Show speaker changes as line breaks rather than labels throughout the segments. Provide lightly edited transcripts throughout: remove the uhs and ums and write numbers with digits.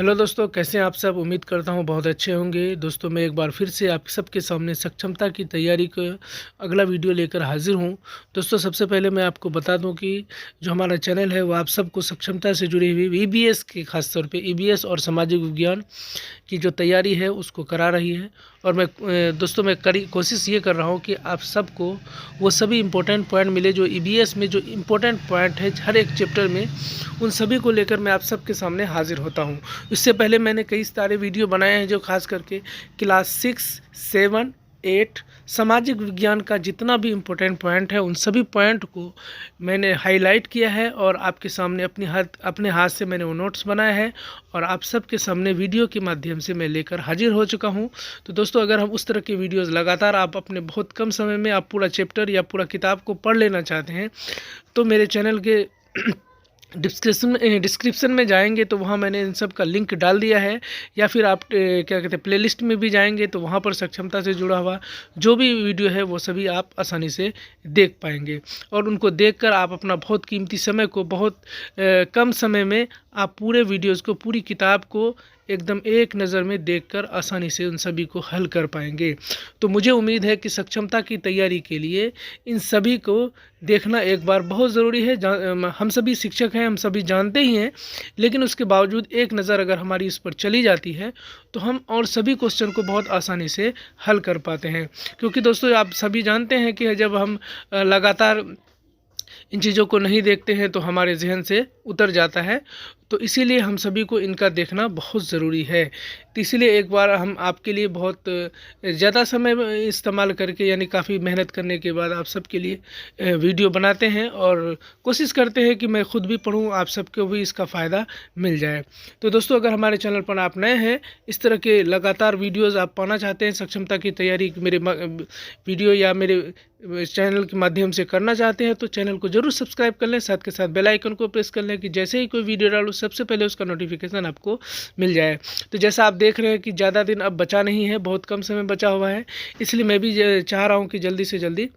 Hello दोस्तों, कैसे हैं आप सब। उम्मीद करता हूं बहुत अच्छे होंगे। दोस्तों मैं एक बार फिर से आप सबके सामने सक्षमता की तैयारी का अगला वीडियो लेकर हाजिर हूं। दोस्तों सबसे पहले मैं आपको बता दूं कि जो हमारा चैनल है वो आप सबको सक्षमता से जुड़ी हुई ईबीएस के खास तौर पे ईबीएस और सामाजिक विज्ञान की जो तैयारी है उसको करा रही है। और मैं दोस्तों मैं कोशिश ये कर रहा हूँ कि आप सबको वो सभी इम्पोर्टेंट पॉइंट मिले जो ईबीएस में जो इम्पोर्टेंट पॉइंट है हर एक चैप्टर में, उन सभी को लेकर मैं आप सबके सामने हाजिर होता हूँ। इससे पहले मैंने कई सारे वीडियो बनाए हैं जो खास करके क्लास 6, 7, 8 सामाजिक विज्ञान का जितना भी इम्पोर्टेंट पॉइंट है उन सभी पॉइंट को मैंने हाईलाइट किया है और आपके सामने अपने हाथ से मैंने वो नोट्स बनाए हैं और आप सबके सामने वीडियो के माध्यम से मैं लेकर हाजिर हो चुका हूं। तो दोस्तों अगर हम उस तरह की वीडियोस लगातार आप अपने बहुत कम समय में आप पूरा चैप्टर या पूरा किताब को पढ़ लेना चाहते हैं तो मेरे चैनल के डिस्क्रिप्शन में जाएंगे तो वहाँ मैंने इन सब का लिंक डाल दिया है, या फिर आप क्या कहते हैं प्लेलिस्ट में भी जाएंगे तो वहाँ पर सक्षमता से जुड़ा हुआ जो भी वीडियो है वो सभी आप आसानी से देख पाएंगे। और उनको देखकर आप अपना बहुत कीमती समय को बहुत कम समय में आप पूरे वीडियोज़ को पूरी किताब को एकदम एक नज़र में देखकर आसानी से उन सभी को हल कर पाएंगे। तो मुझे उम्मीद है कि सक्षमता की तैयारी के लिए इन सभी को देखना एक बार बहुत ज़रूरी है। हम सभी शिक्षक हैं, हम सभी जानते ही हैं, लेकिन उसके बावजूद एक नज़र अगर हमारी इस पर चली जाती है तो हम और सभी क्वेश्चन को बहुत आसानी से हल कर पाते हैं। क्योंकि दोस्तों आप सभी जानते हैं कि जब हम लगातार इन चीज़ों को नहीं देखते हैं तो हमारे जहन से उतर जाता है। तो इसीलिए हम सभी को इनका देखना बहुत ज़रूरी है। तो इसीलिए एक बार हम आपके लिए बहुत ज़्यादा समय इस्तेमाल करके यानी काफ़ी मेहनत करने के बाद आप सबके लिए वीडियो बनाते हैं और कोशिश करते हैं कि मैं खुद भी पढूं, आप सबको भी इसका फ़ायदा मिल जाए। तो दोस्तों अगर हमारे चैनल पर आप नए हैं, इस तरह के लगातार वीडियोज़ आप पाना चाहते हैं, सक्षमता की तैयारी मेरे वीडियो या मेरे चैनल के माध्यम से करना चाहते हैं तो चैनल को ज़रूर सब्सक्राइब कर लें, साथ के साथ बेल आइकन को प्रेस कर लें कि जैसे ही कोई वीडियो डालूँ सबसे पहले उसका नोटिफिकेशन आपको मिल जाए। तो जैसा आप देख रहे हैं कि ज़्यादा दिन अब बचा नहीं है, बहुत कम समय बचा हुआ है, इसलिए मैं भी चाह रहा हूँ कि जल्दी से जल्दी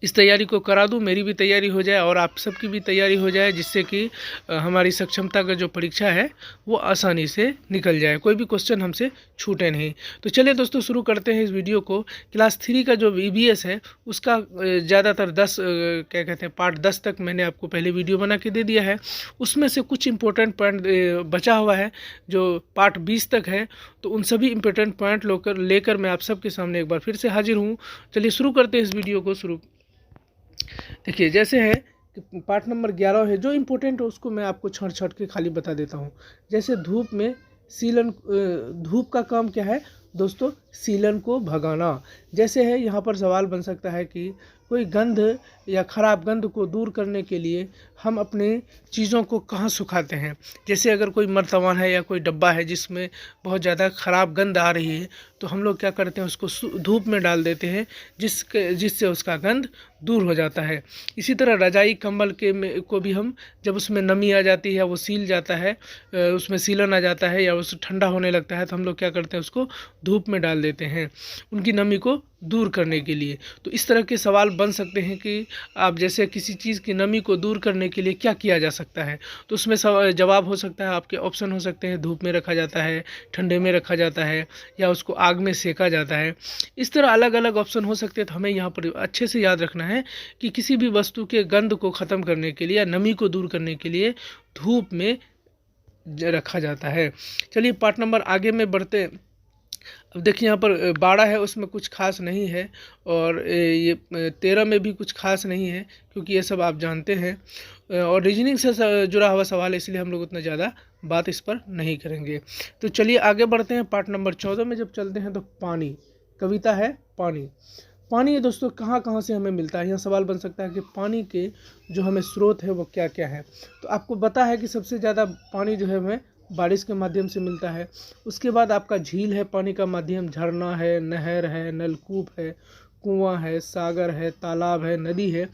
इस तैयारी को करा दूं, मेरी भी तैयारी हो जाए और आप सबकी भी तैयारी हो जाए, जिससे कि हमारी सक्षमता का जो परीक्षा है वो आसानी से निकल जाए, कोई भी क्वेश्चन हमसे छूटे नहीं। तो चलिए दोस्तों शुरू करते हैं इस वीडियो को। क्लास 3 का जो ईबीएस है उसका ज़्यादातर 10 क्या कहते हैं पार्ट 10 तक मैंने आपको पहले वीडियो बना के दे दिया है। उसमें से कुछ इंपॉर्टेंट पॉइंट बचा हुआ है जो पार्ट 20 तक है, तो उन सभी इंपॉर्टेंट पॉइंट लेकर मैं आप सबके सामने एक बार फिर से हाजिर हूँ। चलिए शुरू करते हैं इस वीडियो को। शुरू देखिए जैसे है कि पार्ट नंबर 11 है, जो इम्पोर्टेंट है उसको मैं आपको छाँट छाँट के खाली बता देता हूँ। जैसे धूप में सीलन, धूप का काम क्या है दोस्तों? सीलन को भगाना। जैसे है यहाँ पर सवाल बन सकता है कि कोई गंध या ख़राब गंध को दूर करने के लिए हम अपने चीज़ों को कहाँ सुखाते हैं। जैसे अगर कोई मर्तबान है या कोई डब्बा है जिसमें बहुत ज़्यादा ख़राब गंध आ रही है तो हम लोग क्या करते हैं, उसको धूप में डाल देते हैं जिससे उसका गंध दूर हो जाता है। इसी तरह रजाई कंबल को भी हम जब उसमें नमी आ जाती है, वो सील जाता है, उसमें सीलन आ जाता है या उस ठंडा होने लगता है तो हम लोग क्या करते हैं, उसको धूप में डाल देते हैं उनकी नमी को दूर करने के लिए। तो इस तरह के सवाल बन सकते हैं कि आप जैसे किसी चीज़ की नमी को दूर करने के लिए क्या किया जा सकता है, तो उसमें जवाब हो सकता है, आपके ऑप्शन हो सकते हैं, धूप में रखा जाता है, ठंडे में रखा जाता है या उसको आग में सेका जाता है। इस तरह अलग अलग ऑप्शन हो सकते हैं। तो हमें यहाँ पर अच्छे से याद रखना है कि किसी भी वस्तु के गंध को ख़त्म करने के लिए या नमी को दूर करने के लिए धूप में रखा जाता है। चलिए पार्ट नंबर आगे में बढ़ते हैं। अब देखिए यहाँ पर 12 है, उसमें कुछ खास नहीं है, और ये 13 में भी कुछ खास नहीं है क्योंकि ये सब आप जानते हैं और रीजनिंग से जुड़ा हुआ सवाल है, इसलिए हम लोग उतना ज़्यादा बात इस पर नहीं करेंगे। तो चलिए आगे बढ़ते हैं। पार्ट नंबर 14 में जब चलते हैं तो पानी, कविता है पानी। पानी दोस्तों कहाँ कहाँ से हमें मिलता है, यहाँ सवाल बन सकता है कि पानी के जो हमें स्रोत है वो क्या क्या है। तो आपको पता है कि सबसे ज़्यादा पानी जो है हमें बारिश के माध्यम से मिलता है। उसके बाद आपका झील है पानी का माध्यम, झरना है, नहर है, नलकूप है, कुआं है, सागर है, तालाब है, नदी है।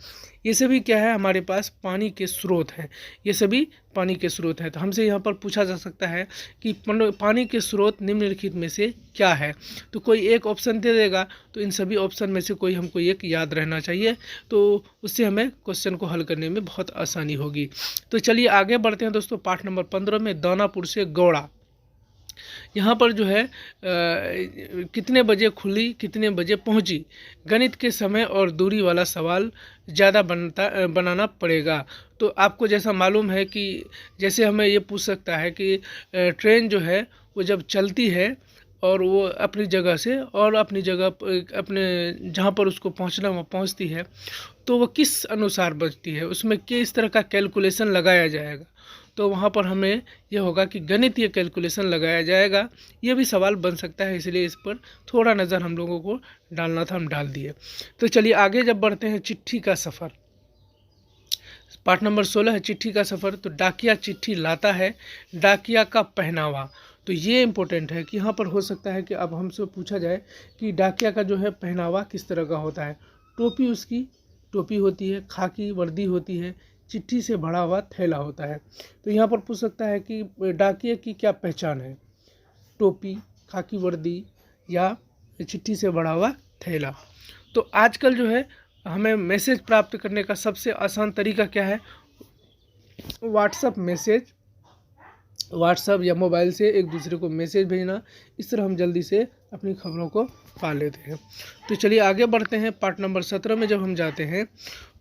ये सभी क्या है, हमारे पास पानी के स्रोत हैं। ये सभी पानी के स्रोत हैं। तो हमसे यहाँ पर पूछा जा सकता है कि पानी के स्रोत निम्नलिखित में से क्या है। तो कोई एक ऑप्शन दे देगा तो इन सभी ऑप्शन में से कोई हमको एक याद रहना चाहिए, तो उससे हमें क्वेश्चन को हल करने में बहुत आसानी होगी। तो चलिए आगे बढ़ते हैं दोस्तों। पार्ट नंबर 15 में दानापुर से गौड़ा। यहाँ पर जो है कितने बजे खुली, कितने बजे पहुँची, गणित के समय और दूरी वाला सवाल ज़्यादा बनाना पड़ेगा। तो आपको जैसा मालूम है कि जैसे हमें ये पूछ सकता है कि ट्रेन जो है वो जब चलती है और वो अपनी जगह से और अपनी जगह अपने जहाँ पर उसको पहुँचना वहाँ पहुँचती है, तो वो किस अनुसार बचती है, उसमें किस तरह का कैलकुलेशन लगाया जाएगा। तो वहाँ पर हमें ये होगा कि गणितीय कैलकुलेशन लगाया जाएगा। ये भी सवाल बन सकता है, इसलिए इस पर थोड़ा नज़र हम लोगों को डालना था, हम डाल दिए। तो चलिए आगे जब बढ़ते हैं, चिट्ठी का सफ़र, पार्ट नंबर 16 है चिट्ठी का सफ़र। तो डाकिया चिट्ठी लाता है, डाकिया का पहनावा। तो ये इम्पोर्टेंट है कि यहाँ पर हो सकता है कि अब हमसे पूछा जाए कि डाकिया का जो है पहनावा किस तरह का होता है। टोपी, उसकी टोपी होती है, खाकी वर्दी होती है, चिट्ठी से भरा हुआ थैला होता है। तो यहाँ पर पूछ सकता है कि डाकिया की क्या पहचान है, टोपी, खाकी वर्दी या चिट्ठी से भरा हुआ थैला। तो आजकल जो है हमें मैसेज प्राप्त करने का सबसे आसान तरीका क्या है, व्हाट्सअप मैसेज, व्हाट्सअप या मोबाइल से एक दूसरे को मैसेज भेजना। इस तरह हम जल्दी से अपनी खबरों को पा लेते हैं। तो चलिए आगे बढ़ते हैं, पार्ट नंबर 17 में जब हम जाते हैं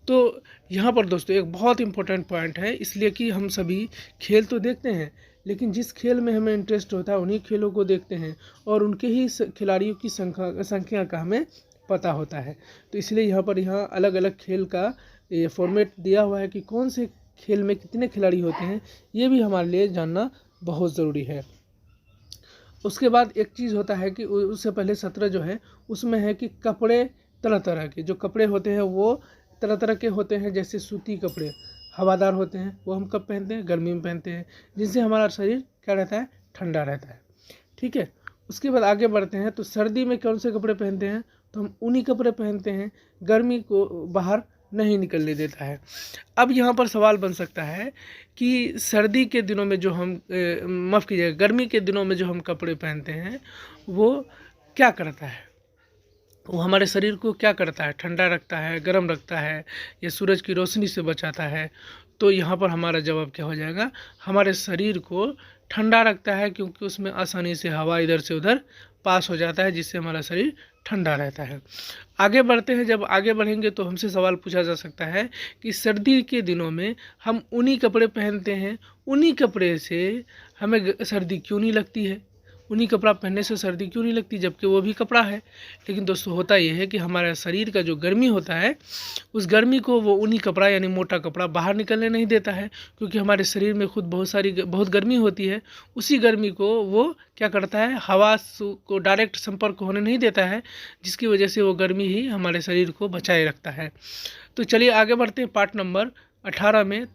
तो यहाँ पर दोस्तों एक बहुत इम्पोर्टेंट पॉइंट है, इसलिए कि हम सभी खेल तो देखते हैं, लेकिन जिस खेल में हमें इंटरेस्ट होता है उन्हीं खेलों को देखते हैं और उनके ही खिलाड़ियों की संख्या का हमें पता होता है। तो इसलिए यहाँ अलग अलग खेल का ये फॉर्मेट दिया हुआ है कि कौन से खेल में कितने खिलाड़ी होते हैं, ये भी हमारे लिए जानना बहुत ज़रूरी है। उसके बाद एक चीज़ होता है कि उससे पहले 17 जो है उसमें है कि कपड़े, तरह तरह के जो कपड़े होते हैं वो तरह तरह के होते हैं। जैसे सूती कपड़े हवादार होते हैं, वो हम कब पहनते हैं, गर्मी में पहनते हैं, जिससे हमारा शरीर क्या रहता है, ठंडा रहता है। ठीक है, उसके बाद आगे बढ़ते हैं। तो सर्दी में कौन से कपड़े पहनते हैं, तो हम ऊनी कपड़े पहनते हैं, गर्मी को बाहर नहीं निकलने देता है। अब यहाँ पर सवाल बन सकता है कि सर्दी के दिनों में जो हम माफ़ कीजिएगा, गर्मी के दिनों में जो हम कपड़े पहनते हैं वो क्या करता है, वो हमारे शरीर को क्या करता है, ठंडा रखता है, गर्म रखता है, या सूरज की रोशनी से बचाता है। तो यहाँ पर हमारा जवाब क्या हो जाएगा, हमारे शरीर को ठंडा रखता है, क्योंकि उसमें आसानी से हवा इधर से उधर पास हो जाता है, जिससे हमारा शरीर ठंडा रहता है। आगे बढ़ते हैं, जब आगे बढ़ेंगे तो हमसे सवाल पूछा जा सकता है कि सर्दी के दिनों में हम ऊनी कपड़े पहनते हैं, ऊनी कपड़े से हमें सर्दी क्यों नहीं लगती है, ऊनी कपड़ा पहनने से सर्दी क्यों नहीं लगती, जबकि वो भी कपड़ा है। लेकिन दोस्तों होता ये है कि हमारा शरीर का जो गर्मी होता है, उस गर्मी को वो ऊनी कपड़ा यानी मोटा कपड़ा बाहर निकलने नहीं देता है, क्योंकि हमारे शरीर में खुद बहुत गर्मी होती है। उसी गर्मी को वो क्या करता है, हवा को डायरेक्ट संपर्क होने नहीं देता है, जिसकी वजह से वो गर्मी ही हमारे शरीर को बचाए रखता है। तो चलिए आगे बढ़ते हैं, पार्ट नंबर 18 में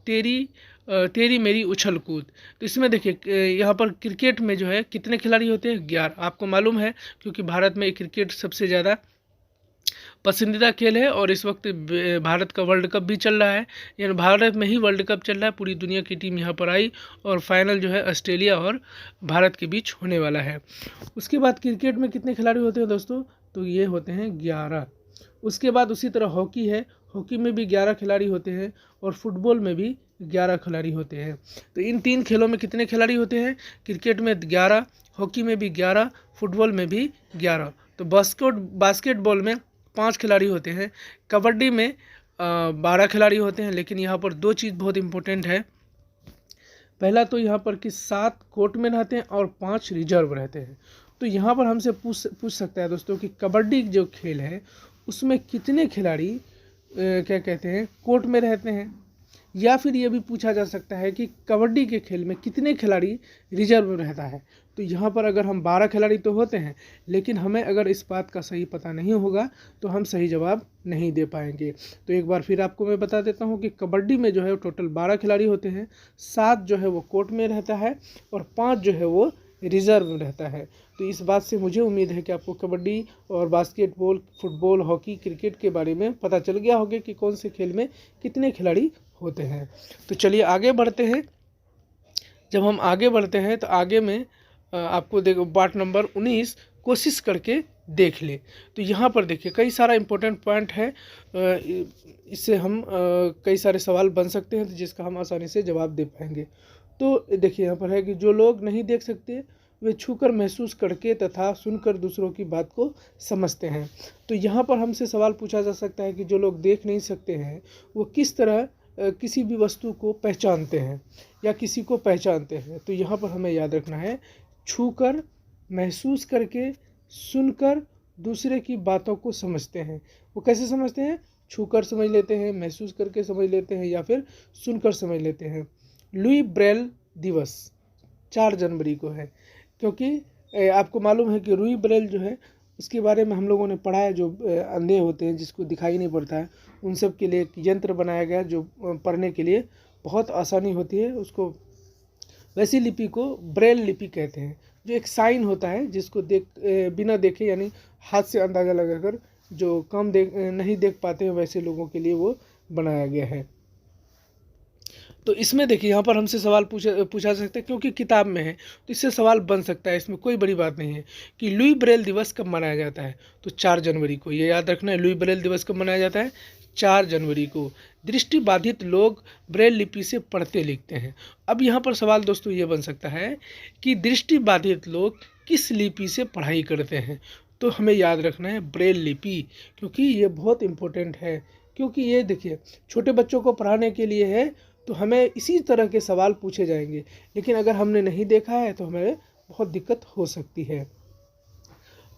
तेरी मेरी उछल कूद। तो इसमें देखिए यहाँ पर क्रिकेट में जो है कितने खिलाड़ी होते हैं, 11। आपको मालूम है क्योंकि भारत में क्रिकेट सबसे ज़्यादा पसंदीदा खेल है और इस वक्त भारत का वर्ल्ड कप भी चल रहा है, यानी भारत में ही वर्ल्ड कप चल रहा है। पूरी दुनिया की टीम यहाँ पर आई और फाइनल जो है ऑस्ट्रेलिया और भारत के बीच होने वाला है। उसके बाद क्रिकेट में कितने खिलाड़ी होते हैं दोस्तों, तो ये होते हैं 11। उसके बाद उसी तरह हॉकी है, हॉकी में भी 11 खिलाड़ी होते हैं और फुटबॉल में भी 11 खिलाड़ी होते हैं। तो इन 3 खेलों में कितने खिलाड़ी होते हैं, क्रिकेट में 11, हॉकी में भी 11, फुटबॉल में भी 11। तो बास्केटबॉल में 5 खिलाड़ी होते हैं, कबड्डी में 12 खिलाड़ी होते हैं। लेकिन यहाँ पर 2 चीज़ बहुत इंपॉर्टेंट है। पहला तो यहाँ पर कि 7 कोर्ट में रहते हैं और 5 रिजर्व रहते हैं। तो यहाँ पर हमसे पूछ सकता है दोस्तों कि कबड्डी जो खेल है उसमें कितने खिलाड़ी क्या कहते हैं, कोर्ट में रहते हैं, या फिर ये भी पूछा जा सकता है कि कबड्डी के खेल में कितने खिलाड़ी रिजर्व में रहता है। तो यहाँ पर अगर हम 12 खिलाड़ी तो होते हैं, लेकिन हमें अगर इस बात का सही पता नहीं होगा तो हम सही जवाब नहीं दे पाएंगे। तो एक बार फिर आपको मैं बता देता हूँ कि कबड्डी में जो है टोटल 12 खिलाड़ी होते हैं, 7 जो है वो कोर्ट में रहता है और 5 जो है वो रिजर्व में रहता है। तो इस बात से मुझे उम्मीद है कि आपको कबड्डी और बास्केटबॉल, फुटबॉल, हॉकी, क्रिकेट के बारे में पता चल गया होगा कि कौन से खेल में कितने खिलाड़ी होते हैं। तो चलिए आगे बढ़ते हैं। जब हम आगे बढ़ते हैं तो आगे में आपको देखो पार्ट नंबर 19 कोशिश करके देख ले। तो यहाँ पर देखिए कई सारा इम्पोर्टेंट पॉइंट है, इससे हम कई सारे सवाल बन सकते हैं जिसका हम आसानी से जवाब दे पाएंगे। तो देखिए यहाँ पर है कि जो लोग नहीं देख सकते वे छूकर महसूस करके तथा सुनकर दूसरों की बात को समझते हैं। तो यहाँ पर हमसे सवाल पूछा जा सकता है कि जो लोग देख नहीं सकते हैं वो किस तरह किसी भी वस्तु को पहचानते हैं या किसी को पहचानते हैं। तो यहाँ पर हमें याद रखना है, छूकर, महसूस करके, सुनकर दूसरे की बातों को समझते हैं। वो कैसे समझते हैं? छूकर समझ लेते हैं, महसूस करके समझ लेते हैं या फिर सुनकर समझ लेते हैं। लुई ब्रेल दिवस 4 जनवरी को है, क्योंकि आपको मालूम है कि लुई ब्रेल जो है उसके बारे में हम लोगों ने पढ़ा है। जो अंधे होते हैं, जिसको दिखाई नहीं पड़ता है, उन सब के लिए एक यंत्र बनाया गया जो पढ़ने के लिए बहुत आसानी होती है। उसको, वैसी लिपि को ब्रेल लिपि कहते हैं, जो एक साइन होता है जिसको बिना देखे, यानी हाथ से अंदाज़ा लगाकर, जो कम नहीं देख पाते हैं वैसे लोगों के लिए वो बनाया गया है। तो इसमें देखिए, यहाँ पर हमसे सवाल पूछा सकता है, क्योंकि किताब में है तो इससे सवाल बन सकता है। इसमें कोई बड़ी बात नहीं है कि लुई ब्रेल दिवस कब मनाया जाता है। तो 4 जनवरी को, ये याद रखना है। लुई ब्रेल दिवस कब मनाया जाता है? 4 जनवरी को। दृष्टिबाधित लोग ब्रेल लिपि से पढ़ते लिखते हैं। अब यहाँ पर सवाल दोस्तों ये बन सकता है कि दृष्टिबाधित लोग किस लिपि से पढ़ाई करते हैं। तो हमें याद रखना है ब्रेल लिपि, क्योंकि ये बहुत इम्पोर्टेंट है। क्योंकि ये देखिए, छोटे बच्चों को पढ़ाने के लिए है, तो हमें इसी तरह के सवाल पूछे जाएंगे। लेकिन अगर हमने नहीं देखा है तो हमें बहुत दिक्कत हो सकती है।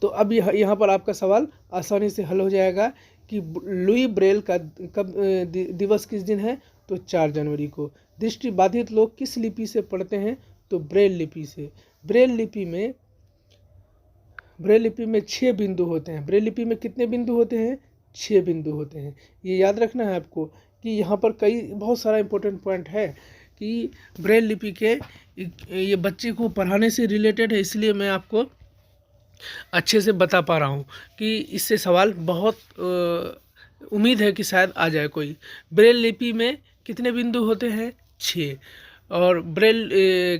तो अब यहाँ पर आपका सवाल आसानी से हल हो जाएगा कि लुई ब्रेल का कब दिवस किस दिन है? तो 4 जनवरी को। दृष्टिबाधित लोग किस लिपि से पढ़ते हैं? तो ब्रेल लिपि से। ब्रेल लिपि में 6 बिंदु होते हैं। ब्रेल लिपि में कितने बिंदु होते हैं? 6 बिंदु होते हैं। ये याद रखना है आपको कि यहाँ पर बहुत सारा इम्पोर्टेंट पॉइंट है कि ब्रेल लिपि के, ये बच्चे को पढ़ाने से रिलेटेड है, इसलिए मैं आपको अच्छे से बता पा रहा हूँ कि इससे सवाल बहुत उम्मीद है कि शायद आ जाए कोई। ब्रेल लिपि में कितने बिंदु होते हैं? 6। और ब्रेल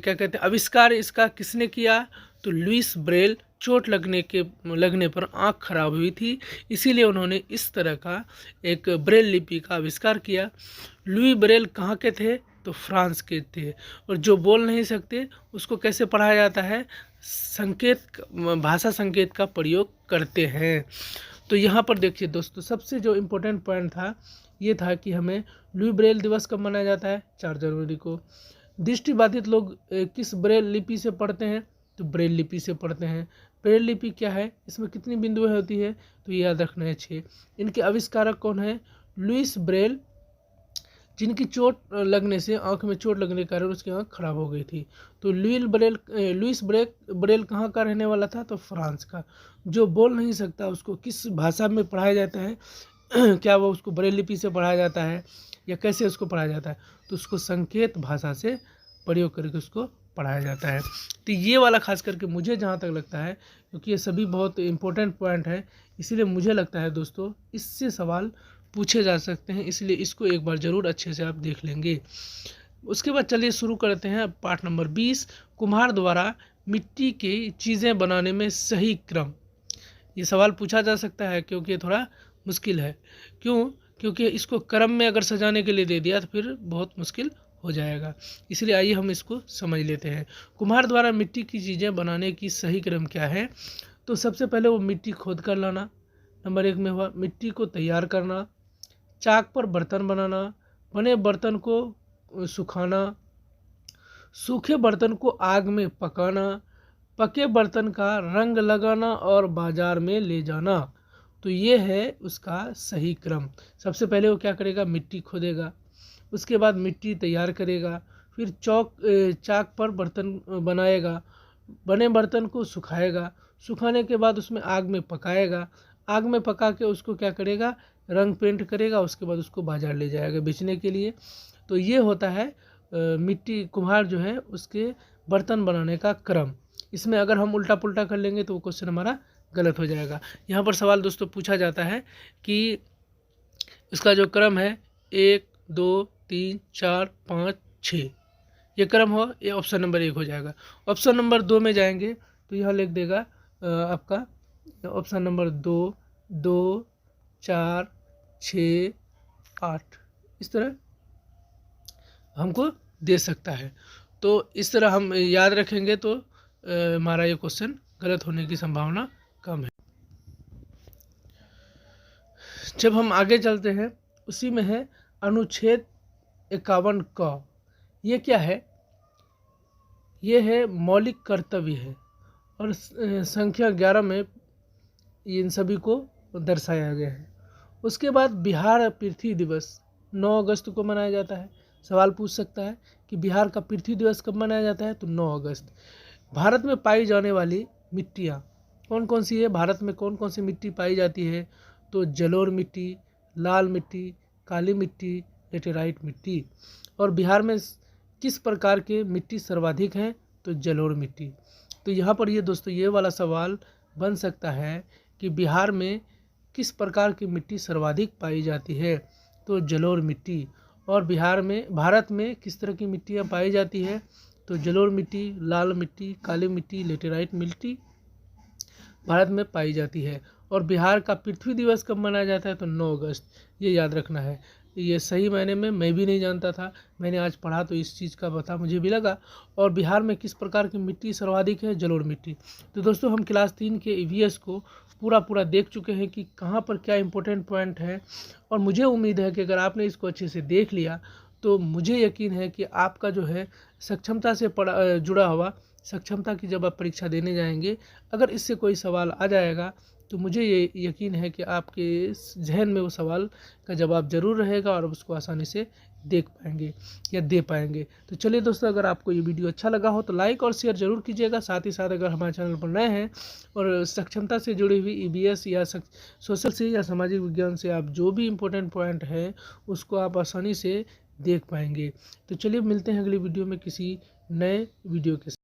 क्या कहते हैं, आविष्कार इसका किसने किया? तो लुईस ब्रेल। चोट लगने पर आँख खराब हुई थी, इसीलिए उन्होंने इस तरह का एक ब्रेल लिपि का आविष्कार किया। लुई ब्रेल कहाँ के थे? तो फ्रांस के थे। और जो बोल नहीं सकते उसको कैसे पढ़ाया जाता है? भाषा संकेत का प्रयोग करते हैं। तो यहाँ पर देखिए दोस्तों, सबसे जो इम्पोर्टेंट पॉइंट था ये था कि हमें लुई ब्रेल दिवस कब मनाया जाता है? 4 जनवरी को। दृष्टिबाधित लोग किस ब्रेल लिपि से पढ़ते हैं? तो ब्रेल लिपि से पढ़ते हैं। ब्रेल लिपि क्या है? इसमें कितनी बिंदुएं होती है? तो ये याद रखना है, 6। इनके आविष्कारक कौन है? लुईस ब्रेल, जिनकी चोट लगने से, आंख में चोट लगने के कारण उसकी आंख खराब हो गई थी। तो लुईस ब्रेल कहाँ का रहने वाला था? तो फ्रांस का। जो बोल नहीं सकता उसको किस भाषा में पढ़ाया जाता है? क्या वो उसको ब्रेल लिपि से पढ़ाया जाता है या कैसे उसको पढ़ाया जाता है? तो उसको संकेत भाषा से प्रयोग करके उसको पढ़ाया जाता है। तो ये वाला खास करके मुझे जहाँ तक लगता है, क्योंकि ये सभी बहुत इम्पोर्टेंट पॉइंट है, इसीलिए मुझे लगता है दोस्तों इससे सवाल पूछे जा सकते हैं, इसलिए इसको एक बार ज़रूर अच्छे से आप देख लेंगे। उसके बाद चलिए शुरू करते हैं पार्ट नंबर 20, कुम्हार द्वारा मिट्टी की चीज़ें बनाने में सही क्रम। ये सवाल पूछा जा सकता है क्योंकि ये थोड़ा मुश्किल है। क्योंकि इसको क्रम में अगर सजाने के लिए दे दिया तो फिर बहुत मुश्किल हो जाएगा, इसलिए आइए हम इसको समझ लेते हैं। कुम्हार द्वारा मिट्टी की चीज़ें बनाने की सही क्रम क्या है? तो सबसे पहले वो मिट्टी खोद कर लाना, नंबर 1 में हुआ। मिट्टी को तैयार करना, चाक पर बर्तन बनाना, बने बर्तन को सुखाना, सूखे बर्तन को आग में पकाना, पके बर्तन का रंग लगाना और बाजार में ले जाना। तो ये है उसका सही क्रम। सबसे पहले वो क्या करेगा? मिट्टी खोदेगा, उसके बाद मिट्टी तैयार करेगा, फिर चाक पर बर्तन बनाएगा, बने बर्तन को सुखाएगा, सुखाने के बाद उसमें आग में पकाएगा, आग में पका के उसको क्या करेगा? रंग पेंट करेगा, उसके बाद उसको बाजार ले जाएगा बेचने के लिए। तो ये होता है मिट्टी, कुम्हार जो है उसके बर्तन बनाने का क्रम। इसमें अगर हम उल्टा पुल्टा कर लेंगे तो वो क्वेश्चन हमारा गलत हो जाएगा। यहाँ पर सवाल दोस्तों पूछा जाता है कि इसका जो क्रम है 1 2 3 4 5 6, ये क्रम हो, ये ऑप्शन नंबर 1 हो जाएगा। ऑप्शन नंबर 2 में जाएंगे तो यहाँ लिख देगा आपका ऑप्शन नंबर 2 2 4 6 8, इस तरह हमको दे सकता है। तो इस तरह हम याद रखेंगे तो हमारा ये क्वेश्चन गलत होने की संभावना कम है। जब हम आगे चलते हैं, उसी में है अनुच्छेद 51 क। ये क्या है? ये है मौलिक कर्तव्य है, और संख्या 11 में इन सभी को दर्शाया गया है। उसके बाद बिहार पृथ्वी दिवस 9 अगस्त को मनाया जाता है। सवाल पूछ सकता है कि बिहार का पृथ्वी दिवस कब मनाया जाता है? तो 9 अगस्त। भारत में पाई जाने वाली मिट्टियाँ कौन कौन सी है? भारत में कौन कौन सी मिट्टी पाई जाती है? तो जलोढ़ मिट्टी, लाल मिट्टी, काली मिट्टी, लेटेराइट मिट्टी। और बिहार में किस प्रकार के मिट्टी सर्वाधिक हैं? तो जलोढ़ मिट्टी। तो यहाँ पर ये दोस्तों ये वाला सवाल बन सकता है कि बिहार में किस प्रकार की मिट्टी सर्वाधिक पाई जाती है? तो जलोढ़ मिट्टी। और बिहार में भारत में किस तरह की मिट्टियाँ पाई जाती है? तो जलोढ़ मिट्टी, लाल मिट्टी, काली मिट्टी, लेटेराइट मिट्टी भारत में पाई जाती है। और बिहार का पृथ्वी दिवस कब मनाया जाता है? तो 9 अगस्त। ये याद रखना है। ये सही मायने में मैं भी नहीं जानता था, मैंने आज पढ़ा तो इस चीज़ का पता मुझे भी लगा। और बिहार में किस प्रकार की मिट्टी सर्वाधिक है? जलोढ़ मिट्टी। तो दोस्तों हम क्लास 3 के ईवीएस को पूरा देख चुके हैं कि कहाँ पर क्या इंपॉर्टेंट पॉइंट है। और मुझे उम्मीद है कि अगर आपने इसको अच्छे से देख लिया तो मुझे यकीन है कि आपका जो है सक्षमता से जुड़ा हुआ सक्षमता की जब आप परीक्षा देने जाएंगे, अगर इससे कोई सवाल आ जाएगा तो मुझे ये यकीन है कि आपके जहन में वो सवाल का जवाब ज़रूर रहेगा और उसको आसानी से देख पाएंगे या दे पाएंगे। तो चलिए दोस्तों, अगर आपको ये वीडियो अच्छा लगा हो तो लाइक और शेयर ज़रूर कीजिएगा। साथ ही साथ अगर हमारे चैनल पर नए हैं और सक्षमता से जुड़ी हुई ईवीएस या सोशल से या सामाजिक विज्ञान से आप जो भी इम्पोर्टेंट पॉइंट है उसको आप आसानी से देख पाएंगे। तो चलिए मिलते हैं अगली वीडियो में किसी नए वीडियो के साथ।